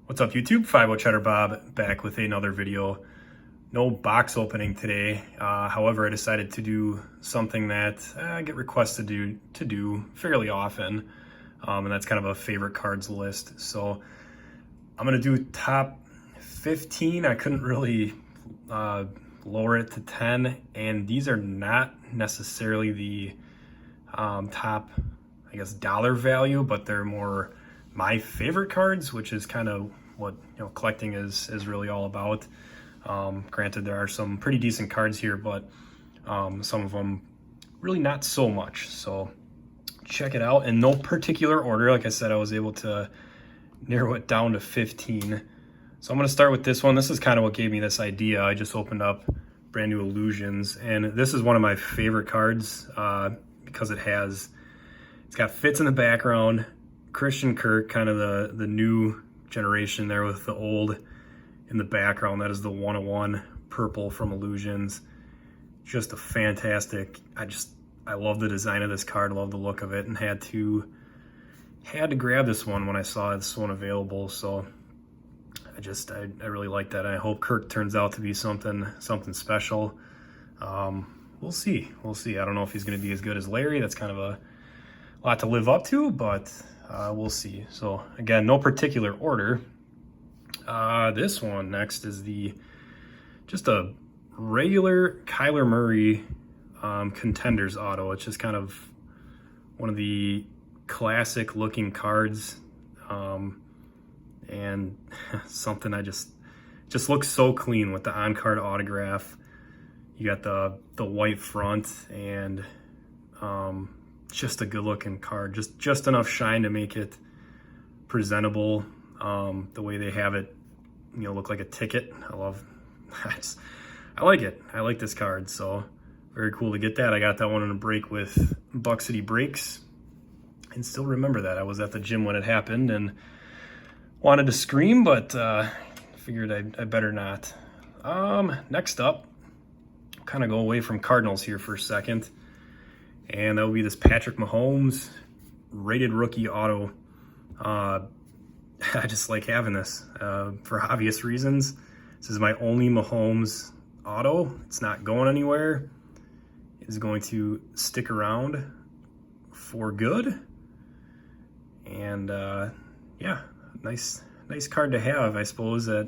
What's up, YouTube? 50 Cheddar Bob back with another video. No box opening today. However, I decided to do something that I get requested to do fairly often, and that's kind of a favorite cards list. So I'm gonna do top 15. I couldn't really lower it to 10, and these are not necessarily the top, I guess, dollar value, but they're more my favorite cards, which is kind of what collecting is really all about. Granted, there are some pretty decent cards here, but some of them really not so much. So check it out in no particular order. Like I said, I was able to narrow it down to 15. So I'm going to start with this one. This is kind of what gave me this idea. I just opened up Brand New Illusions, and this is one of my favorite cards because it's got Fitz in the background, Christian Kirk, kind of the new generation there with the old in the background. That is the 101 purple from Illusions. Just a fantastic, I love the design of this card, love the look of it, and had to grab this one when I saw this one available. So I really like that. I hope Kirk turns out to be something special. We'll see. I don't know if he's going to be as good as Larry. That's kind of a lot to live up to, but we'll see. So again, no particular order. This one next is just a regular Kyler Murray Contenders auto. It's just kind of one of the classic looking cards, and something I just looks so clean with the on-card autograph. You got the white front and just a good looking card, just enough shine to make it presentable. The way they have it, look like a ticket. I like it. I like this card, so very cool to get that. I got that one in a break with Buck City Breaks, and still remember that. I was at the gym when it happened and wanted to scream, but figured I better not. Next up, kind of go away from Cardinals here for a second, and that will be this Patrick Mahomes rated rookie auto. I just like having this for obvious reasons. This is my only Mahomes auto. It's not going anywhere. It is going to stick around for good. And yeah, nice card to have, I suppose, at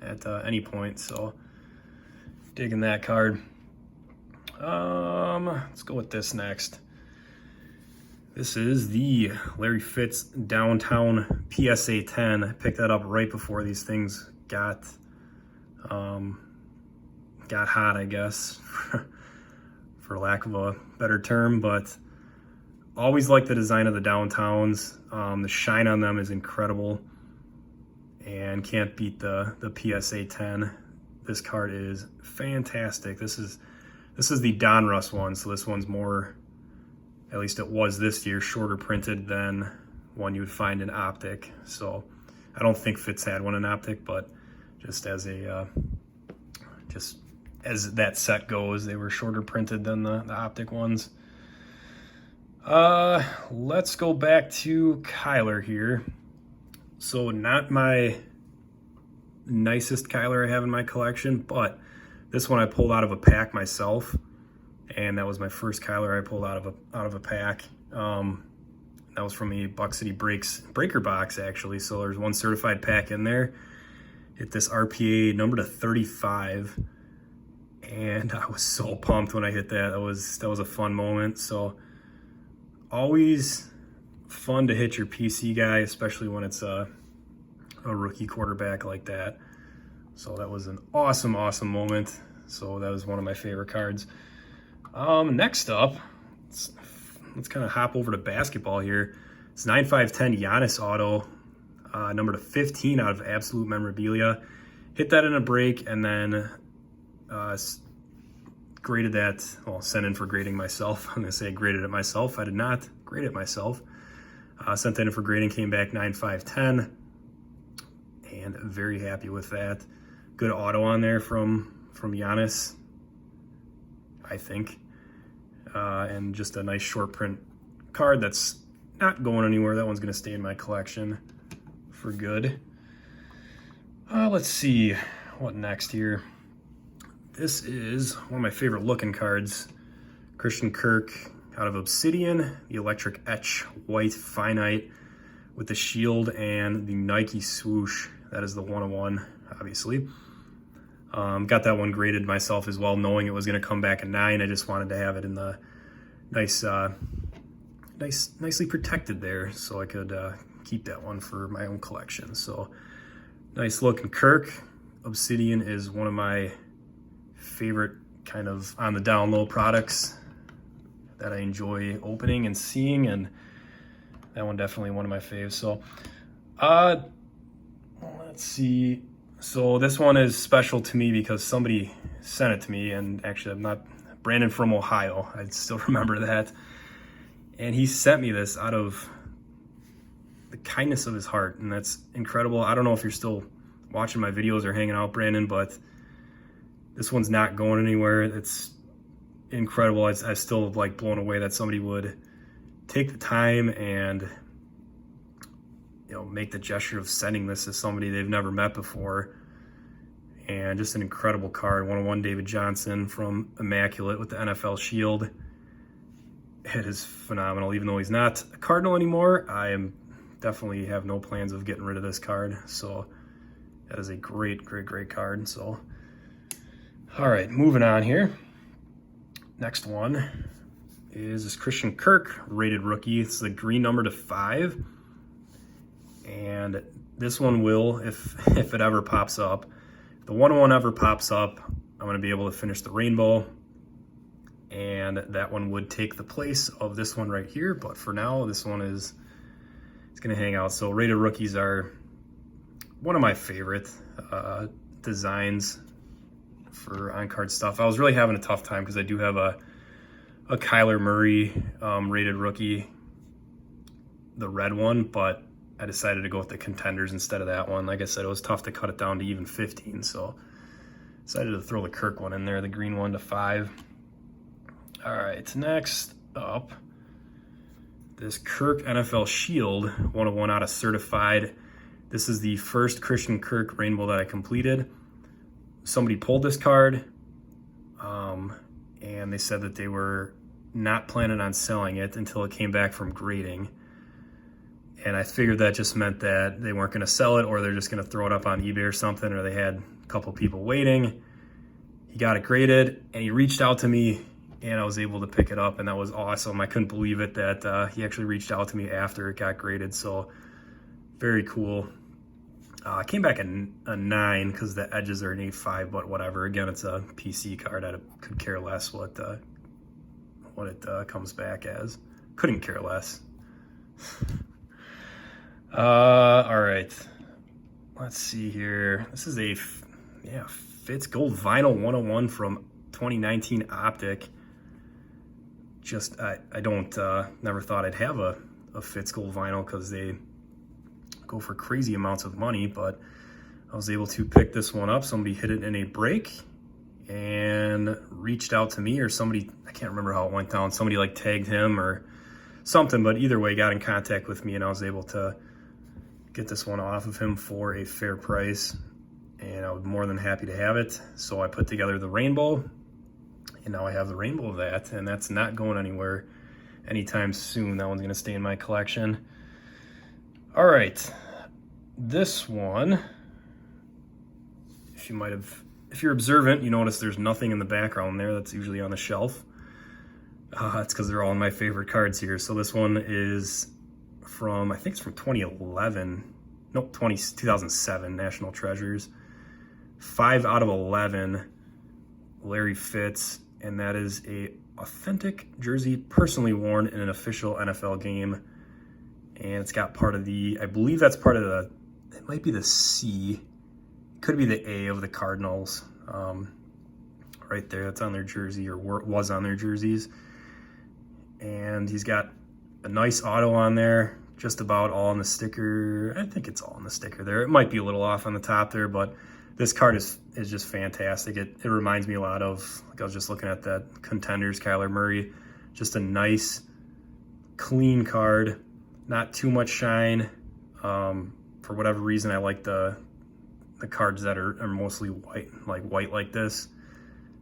any point. So digging that card. Let's go with this next. This is the Larry Fitz Downtown PSA 10. I picked that up right before these things got hot, I guess, for lack of a better term. But always like the design of the Downtowns. The shine on them is incredible, and can't beat the PSA 10. This card is fantastic. This is the Donruss one, so this one's more, at least it was this year, shorter printed than one you would find in Optic. So I don't think Fitz had one in Optic, but just as that set goes, they were shorter printed than the Optic ones. Let's go back to Kyler here. So not my nicest Kyler I have in my collection, but this one I pulled out of a pack myself, and that was my first Kyler I pulled out of a pack. That was from a Buck City Breaker box, actually. So there's one certified pack in there. Hit this RPA number to 35, and I was so pumped when I hit that. That was a fun moment. So always fun to hit your PC guy, especially when it's a rookie quarterback like that. So that was an awesome moment. So that was one of my favorite cards. Next up, let's kind of hop over to basketball here. It's 9/5/10 Giannis auto, number to 15 out of Absolute Memorabilia. Hit that in a break, and then graded that. Well, sent in for grading myself. I'm gonna say I graded it myself. I did not grade it myself. Sent that in for grading, came back 9/5/10, and very happy with that. Good auto on there from Giannis, I think. And just a nice short print card that's not going anywhere. That one's going to stay in my collection for good. Let's see what next here. This is one of my favorite looking cards. Christian Kirk out of Obsidian, the Electric Etch White Finite with the shield and the Nike swoosh. That is the 101, obviously. Got that one graded myself as well, knowing it was going to come back a 9. I just wanted to have it in the nicely protected there, so I could keep that one for my own collection. So nice looking Kirk. Obsidian is one of my favorite kind of on the down low products that I enjoy opening and seeing, and that one definitely one of my faves. So let's see. So this one is special to me because somebody sent it to me, and actually I'm not Brandon from Ohio. I still remember that. And he sent me this out of the kindness of his heart, and that's incredible. I don't know if you're still watching my videos or hanging out, Brandon, but this one's not going anywhere. It's incredible. I still like blown away that somebody would take the time and make the gesture of sending this to somebody they've never met before. And just an incredible card. 101 David Johnson from Immaculate with the NFL shield. It is phenomenal. Even though he's not a Cardinal anymore, I definitely have no plans of getting rid of this card. So that is a great card. So all right, moving on here. Next one is this Christian Kirk rated rookie. It's the green number to 5. And this one will, if it ever pops up, if the 101 ever pops up, I'm going to be able to finish the rainbow. And that one would take the place of this one right here. But for now, this one it's going to hang out. So rated rookies are one of my favorite designs for on-card stuff. I was really having a tough time because I do have a Kyler Murray rated rookie, the red one, but I decided to go with the contenders instead of that one. Like I said, it was tough to cut it down to even 15, so decided to throw the Kirk one in there, the green one to 5. All right, next up, this Kirk NFL Shield 101 out of Certified. This is the first Christian Kirk rainbow that I completed. Somebody pulled this card, and they said that they were not planning on selling it until it came back from grading. And I figured that just meant that they weren't going to sell it, or they're just going to throw it up on eBay or something, or they had a couple people waiting. He got it graded, and he reached out to me, and I was able to pick it up, and that was awesome. I couldn't believe it that he actually reached out to me after it got graded, so very cool. Came back a 9 because the edges are an 8.5, but whatever. Again, it's a PC card. I could care less what it comes back as. Couldn't care less. All right. Let's see here. This is a Fitz Gold Vinyl 101 from 2019 Optic. Just I don't never thought I'd have a Fitz Gold Vinyl because they go for crazy amounts of money, but I was able to pick this one up. Somebody hit it in a break and reached out to me, or somebody, I can't remember how it went down. Somebody like tagged him or something, but either way got in contact with me, and I was able to get this one off of him for a fair price, and I was more than happy to have it. So I put together the rainbow, and now I have the rainbow of that, and that's not going anywhere anytime soon. That one's going to stay in my collection. All right, this one, if you're observant, you notice there's nothing in the background there. That's usually on the shelf. It's because they're all my favorite cards here. So this one is from, I think it's from 2011. Nope, 2007 National Treasures. 5 out of 11, Larry Fitz, and that is a authentic jersey personally worn in an official NFL game. And it's got part of the, I believe that's part of the, it might be the C, could be the A of the Cardinals. Right there, that's on their jersey, or was on their jerseys. And he's got a nice auto on there, just about all on the sticker. I think it's all on the sticker there. It might be a little off on the top there, but this card is just fantastic. It reminds me a lot of, like I was just looking at that Contenders Kyler Murray. Just a nice, clean card. Not too much shine. For whatever reason, I like the the cards that are mostly white like this.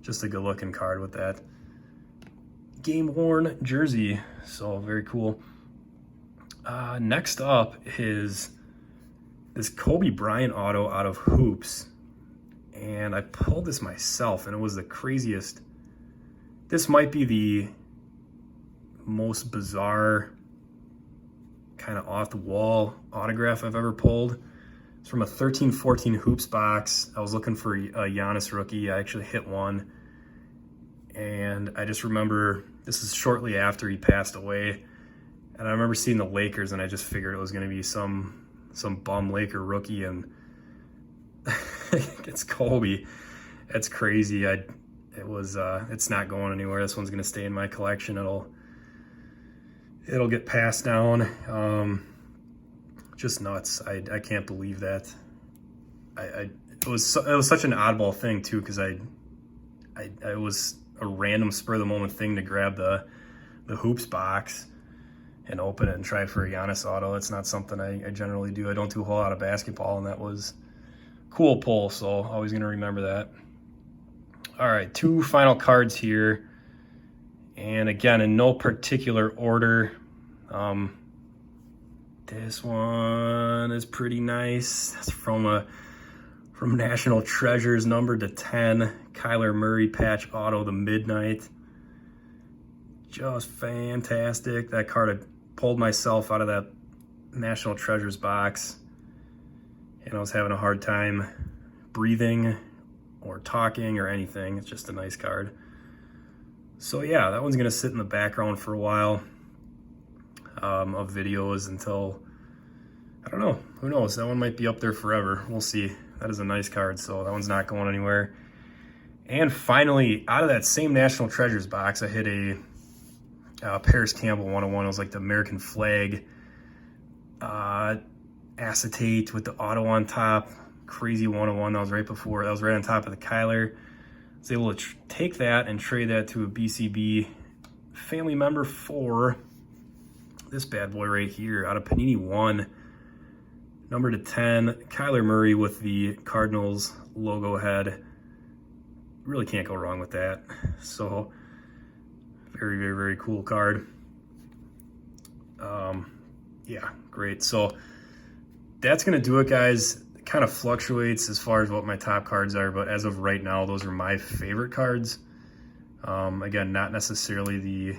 Just a good looking card with that game worn jersey. So very cool. Next up is this Kobe Bryant auto out of Hoops. And I pulled this myself, and it was the craziest. This might be the most bizarre kind of off the wall autograph I've ever pulled. It's from a 13-14 Hoops box. I was looking for a Giannis rookie. I actually hit one. And I just remember, this is shortly after he passed away. And I remember seeing the Lakers, and I just figured it was going to be some bum Laker rookie, and it's Kobe. It's crazy. It's not going anywhere. This one's going to stay in my collection. It'll get passed down. Just nuts. I can't believe that. It was such an oddball thing too, because it was a random spur of the moment thing to grab the Hoops box and open it and try for a Giannis auto. It's not something I generally do. I don't do a whole lot of basketball, and that was a cool pull, so always going to remember that. All right, 2 final cards here. And again, in no particular order. This one is pretty nice. That's from National Treasures, numbered to 10. Kyler Murray patch auto, the Midnight. Just fantastic. That card, I pulled myself out of that National Treasures box, and I was having a hard time breathing or talking or anything. It's just a nice card. So yeah, that one's gonna sit in the background for a while of videos until, I don't know, who knows, that one might be up there forever. We'll see. That is a nice card, so that one's not going anywhere. And finally, out of that same National Treasures box, I hit a Paris Campbell 101. It was like the American flag acetate with the auto on top. Crazy 101. That was right on top of the Kyler. I was able to take that and trade that to a BCB family member for this bad boy right here out of Panini 1, number to 10, Kyler Murray with the Cardinals logo head. Really can't go wrong with that. So very, very, very cool card. Yeah, great. So that's going to do it, guys. It kind of fluctuates as far as what my top cards are, but as of right now, those are my favorite cards. Again, not necessarily the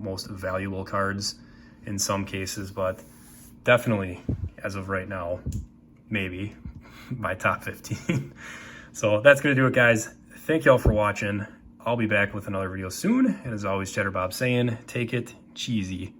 most valuable cards in some cases, but definitely as of right now, maybe my top 15. So that's going to do it, guys. Thank y'all for watching. I'll be back with another video soon. And as always, Cheddar Bob saying, take it cheesy.